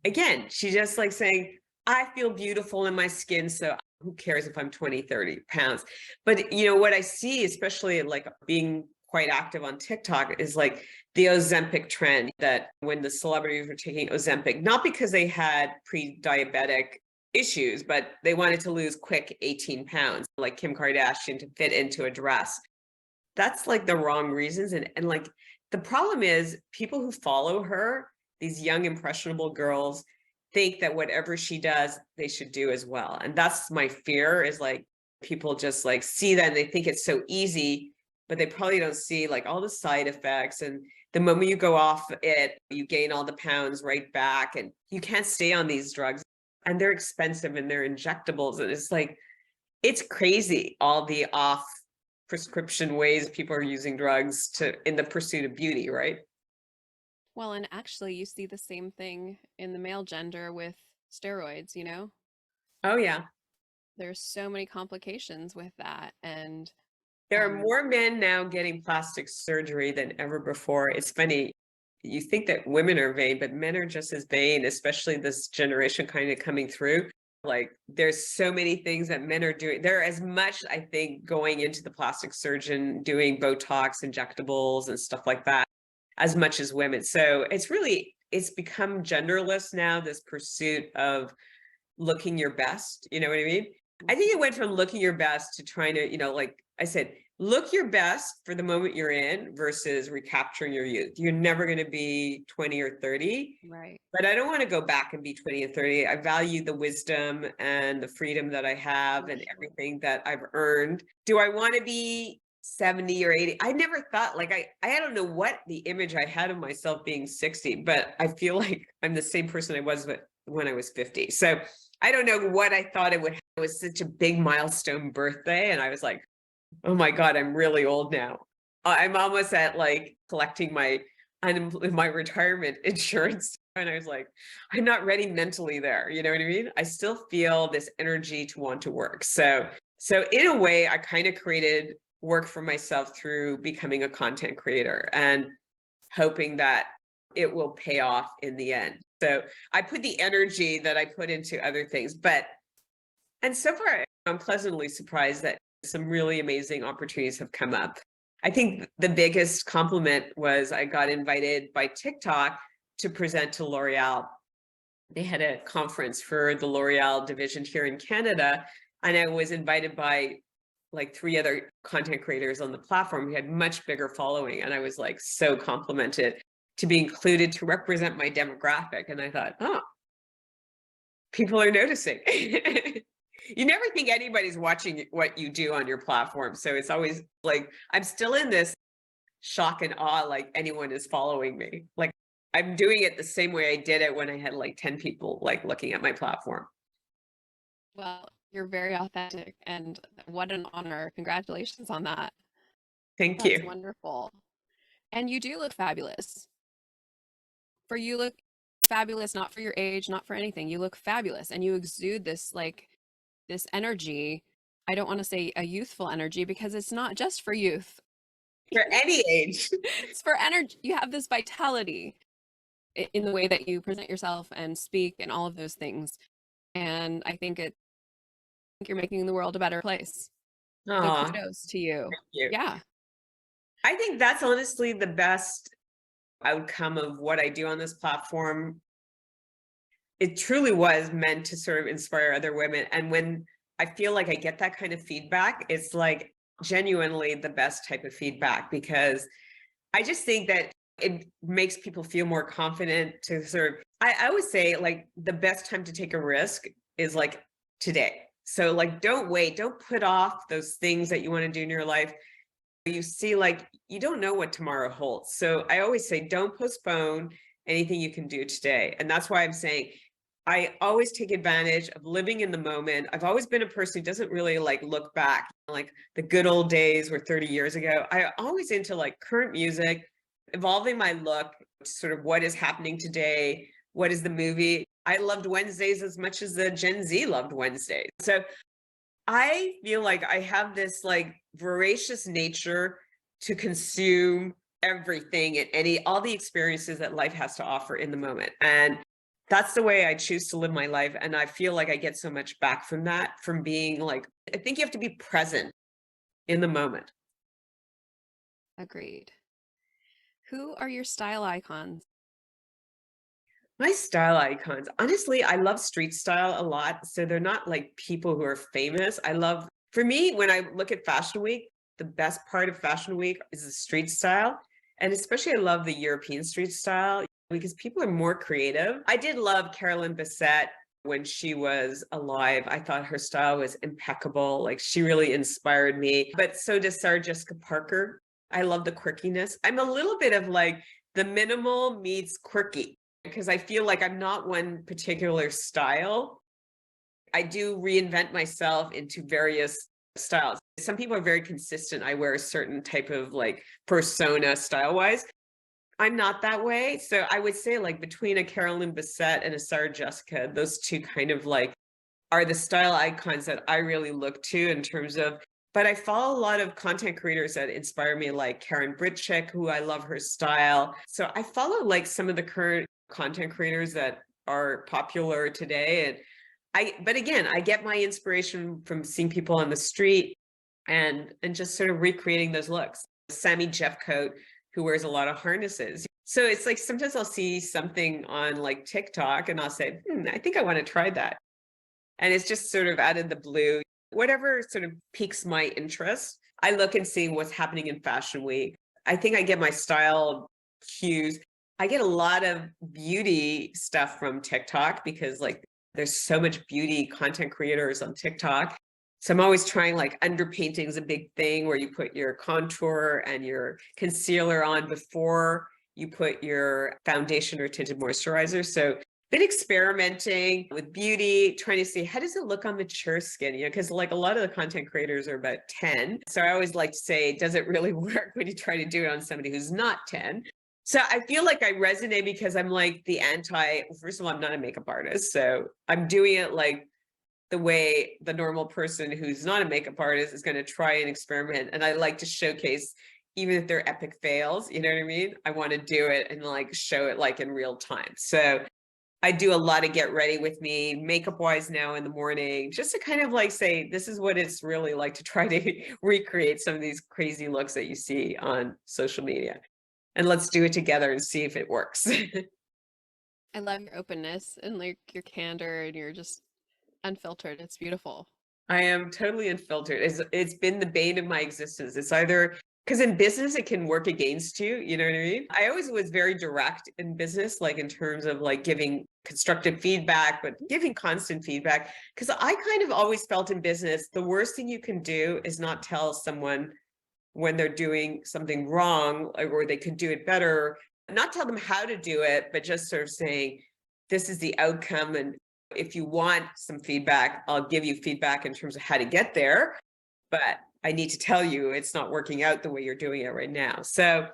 Again, she's just like saying, I feel beautiful in my skin, so who cares if I'm 20, 30 pounds? But you know, what I see, especially like being quite active on TikTok, is like the Ozempic trend, that when the celebrities were taking Ozempic, not because they had pre-diabetic issues, but they wanted to lose quick 18 pounds, like Kim Kardashian, to fit into a dress. That's like the wrong reasons. And like the problem is people who follow her, these young, impressionable girls, think that whatever she does, they should do as well. And that's my fear, is like people just like see that and they think it's so easy, but they probably don't see like all the side effects. And the moment you go off it, you gain all the pounds right back, and you can't stay on these drugs, and they're expensive and they're injectables. And it's like, it's crazy, all the off prescription ways people are using drugs in the pursuit of beauty, right? Well, and actually, you see the same thing in the male gender with steroids, you know? Oh, yeah. There's so many complications with that. And there are more men now getting plastic surgery than ever before. It's funny. You think that women are vain, but men are just as vain, especially this generation kind of coming through. Like there's so many things that men are doing. They're as much, I think, going into the plastic surgeon, doing Botox, injectables and stuff like that, as much as women. So it's become genderless now, this pursuit of looking your best. You know what I mean? I think it went from looking your best to trying to, like I said, look your best for the moment you're in versus recapturing your youth. You're never going to be 20 or 30. right. But I don't want to go back and be 20 and 30. I value the wisdom and the freedom that I have and everything that I've earned. Do I want to be 70 or 80? I never thought, like, I don't know what the image I had of myself being 60, but I feel like I'm the same person I was when I was 50. So I don't know what I thought it would It was such a big milestone birthday. And I was like, oh my God, I'm really old now. I'm almost at like collecting my retirement insurance. And I was like, I'm not ready mentally there. You know what I mean? I still feel this energy to want to work. So in a way, I kind of created work for myself through becoming a content creator and hoping that it will pay off in the end. So I put the energy that I put into other things, and so far I'm pleasantly surprised that some really amazing opportunities have come up. I think the biggest compliment was I got invited by TikTok to present to L'Oreal. They had a conference for the L'Oreal division here in Canada, and I was invited by like 3 other content creators on the platform who had much bigger following. And I was like so complimented to be included to represent my demographic. And I thought, oh, people are noticing. You never think anybody's watching what you do on your platform. So it's always like, I'm still in this shock and awe, like anyone is following me. Like I'm doing it the same way I did it when I had like 10 people like looking at my platform. Well, you're very authentic, and what an honor. Congratulations on that. Thank That's you. wonderful. And you do look fabulous. For you look fabulous, not for your age, not for anything. You look fabulous, and you exude this energy. I don't want to say a youthful energy because it's not just for youth. For any age. It's for energy. You have this vitality in the way that you present yourself and speak and all of those things. And I think you're making the world a better place. So Aw, kudos to you. thank you. Yeah. I think that's honestly the best outcome of what I do on this platform. It truly was meant to sort of inspire other women. And when I feel like I get that kind of feedback, it's like genuinely the best type of feedback, because I just think that it makes people feel more confident to sort of, I always say like the best time to take a risk is like today. So like, don't wait, don't put off those things that you want to do in your life. You see, like, you don't know what tomorrow holds. So I always say, don't postpone anything you can do today. And that's why I'm saying, I always take advantage of living in the moment. I've always been a person who doesn't really like look back, like the good old days were 30 years ago. I always into like current music, evolving my look, sort of what is happening today, what is the movie. I loved Wednesdays as much as the Gen Z loved Wednesdays. So I feel like I have this like voracious nature to consume everything and all the experiences that life has to offer in the moment. And that's the way I choose to live my life. And I feel like I get so much back from that, from being like, I think you have to be present in the moment. Agreed. Who are your style icons? My style icons, honestly, I love street style a lot. So they're not like people who are famous. For me, when I look at Fashion Week, the best part of Fashion Week is the street style. And especially I love the European street style because people are more creative. I did love Carolyn Bessette when she was alive. I thought her style was impeccable. Like she really inspired me, but so does Sarah Jessica Parker. I love the quirkiness. I'm a little bit of like the minimal meets quirky, because I feel like I'm not one particular style. I do reinvent myself into various styles. Some people are very consistent. I wear a certain type of like persona style-wise. I'm not that way. So I would say like between a Carolyn Bessette and a Sarah Jessica, those two kind of like are the style icons that I really look to in terms of, but I follow a lot of content creators that inspire me, like Karen Britchick, who I love her style. So I follow like some of the current content creators that are popular today. But again, I get my inspiration from seeing people on the street and just sort of recreating those looks. Sammy Jeffcoat, who wears a lot of harnesses. So it's like, sometimes I'll see something on like TikTok and I'll say, I think I want to try that. And it's just sort of out of the blue, whatever sort of piques my interest. I look and see what's happening in Fashion Week. I think I get my style cues. I get a lot of beauty stuff from TikTok because like there's so much beauty content creators on TikTok. So I'm always trying, like underpainting is a big thing where you put your contour and your concealer on before you put your foundation or tinted moisturizer. So been experimenting with beauty, trying to see how does it look on mature skin, because like a lot of the content creators are about 10. So I always like to say, does it really work when you try to do it on somebody who's not 10? So I feel like I resonate because I'm like first of all, I'm not a makeup artist. So I'm doing it like the way the normal person who's not a makeup artist is going to try and experiment. And I like to showcase, even if they're epic fails, you know what I mean? I want to do it and like show it like in real time. So I do a lot of get ready with me makeup wise now in the morning, just to kind of like say, this is what it's really like to try to recreate some of these crazy looks that you see on social media. And let's do it together and see if it works. I love your openness and like your candor and you're just unfiltered. It's beautiful. I am totally unfiltered. It's been the bane of my existence. It's either because in business it can work against you, you know what I mean? I always was very direct in business, like in terms of like giving constructive feedback, but giving constant feedback. Because I kind of always felt in business, the worst thing you can do is not tell someone when they're doing something wrong or they could do it better, not tell them how to do it, but just sort of saying, this is the outcome. And if you want some feedback, I'll give you feedback in terms of how to get there. But I need to tell you it's not working out the way you're doing it right now. So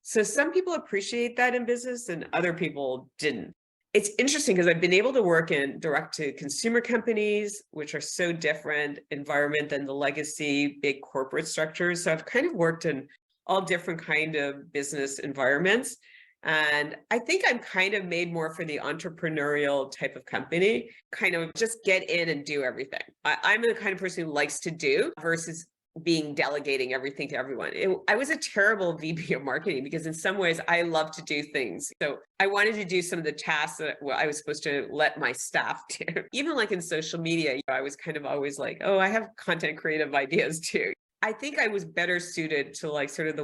some people appreciate that in business and other people didn't. It's interesting because I've been able to work in direct to consumer companies, which are so different environment than the legacy big corporate structures. So I've kind of worked in all different kind of business environments. And I think I'm kind of made more for the entrepreneurial type of company, kind of just get in and do everything. I'm the kind of person who likes to do versus being delegating everything to everyone. I was a terrible VP of marketing because in some ways I love to do things. So I wanted to do some of the tasks that I was supposed to let my staff do. Even like in social media, I was kind of always like, oh, I have content creative ideas too. I think I was better suited to like sort of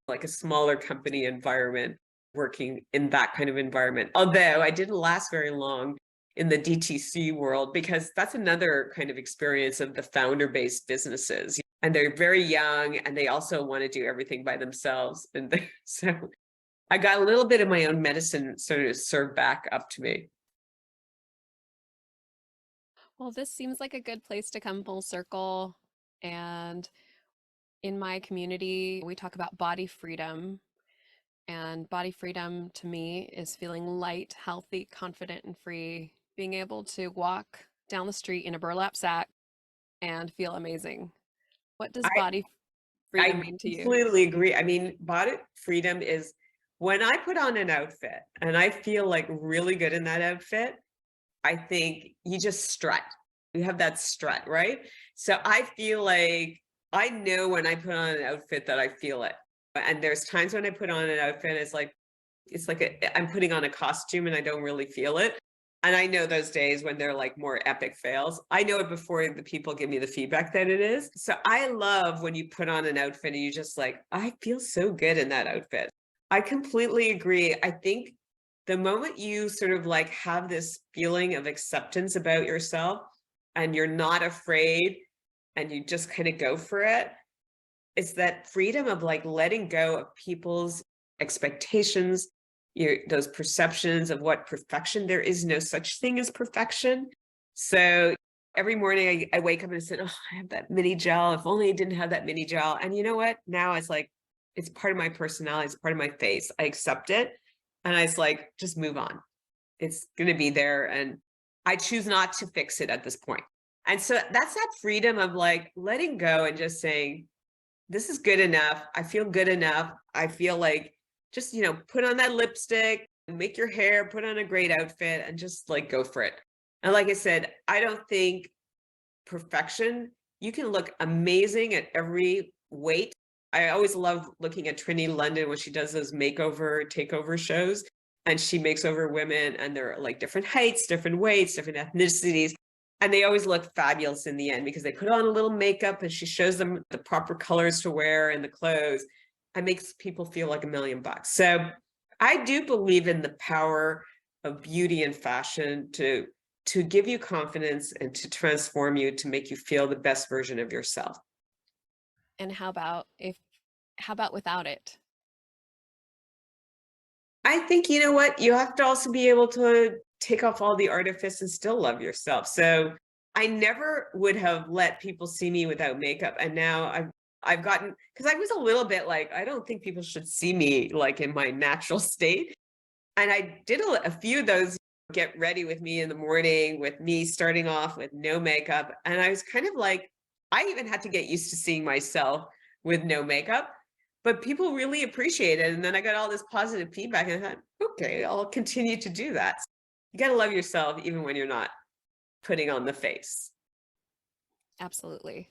like a smaller company environment, working in that kind of environment. Although I didn't last very long in the DTC world, because that's another kind of experience of the founder-based businesses. And they're very young and they also want to do everything by themselves. And so I got a little bit of my own medicine sort of served back up to me. Well, this seems like a good place to come full circle. And in my community, we talk about body freedom. And body freedom to me is feeling light, healthy, confident, and free, being able to walk down the street in a burlap sack and feel amazing. What does I, body freedom I mean to you? completely agree. I mean, body freedom is when I put on an outfit and I feel like really good in that outfit, I think you just strut. You have that strut, right? So I feel like I know when I put on an outfit that I feel it. And there's times when I put on an outfit, I'm putting on a costume and I don't really feel it. And I know those days when they're like more epic fails. I know it before the people give me the feedback that it is. So I love when you put on an outfit and you just like, I feel so good in that outfit. I completely agree. I think the moment you sort of like have this feeling of acceptance about yourself and you're not afraid and you just kind of go for it, it's that freedom of like letting go of people's expectations, those perceptions of what perfection. There is no such thing as perfection. So every morning I wake up and I said, oh, I have that mini gel. If only I didn't have that mini gel. And you know what? Now it's like, it's part of my personality. It's part of my face. I accept it. And I was like, just move on. It's going to be there. And I choose not to fix it at this point. And so that's that freedom of like letting go and just saying, this is good enough. I feel good enough. I feel like just, put on that lipstick, make your hair, put on a great outfit and just like go for it. And like I said, I don't think perfection, you can look amazing at every weight. I always love looking at Trinity London when she does those takeover shows and she makes over women and they're like different heights, different weights, different ethnicities. And they always look fabulous in the end because they put on a little makeup and she shows them the proper colors to wear and the clothes and makes people feel like $1,000,000. So I do believe in the power of beauty and fashion to give you confidence and to transform you, to make you feel the best version of yourself. And how about without it? I think, you know what, you have to also be able to take off all the artifice and still love yourself. So I never would have let people see me without makeup. And now I've gotten, because I was a little bit like, I don't think people should see me like in my natural state. And I did a few of those get ready with me in the morning, with me starting off with no makeup. And I was kind of like, I even had to get used to seeing myself with no makeup, but people really appreciate it. And then I got all this positive feedback and I thought, okay, I'll continue to do that. You got to love yourself even when you're not putting on the face. Absolutely.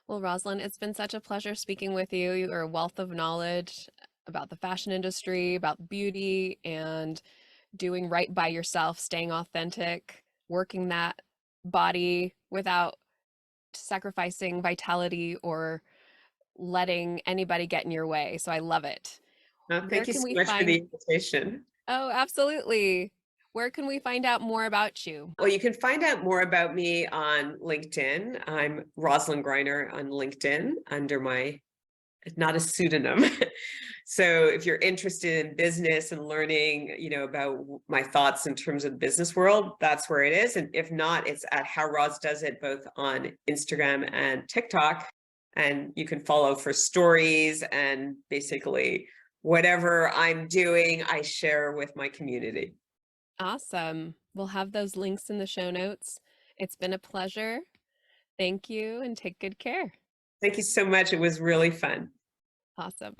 Well, Roslyn, it's been such a pleasure speaking with you. You are a wealth of knowledge about the fashion industry, about beauty, and doing right by yourself, staying authentic, working that body without sacrificing vitality or letting anybody get in your way. So I love it. Where Thank you can so we much for the find? invitation. Oh, absolutely. Where can we find out more about you? Well, you can find out more about me on LinkedIn. I'm Roslyn Griner on LinkedIn under my, not a pseudonym. So if you're interested in business and learning, about my thoughts in terms of the business world, that's where it is. And if not, it's at How Roz Does It, both on Instagram and TikTok. And you can follow for stories and basically whatever I'm doing, I share with my community. Awesome. We'll have those links in the show notes. It's been a pleasure. Thank you and take good care. Thank you so much. It was really fun. Awesome.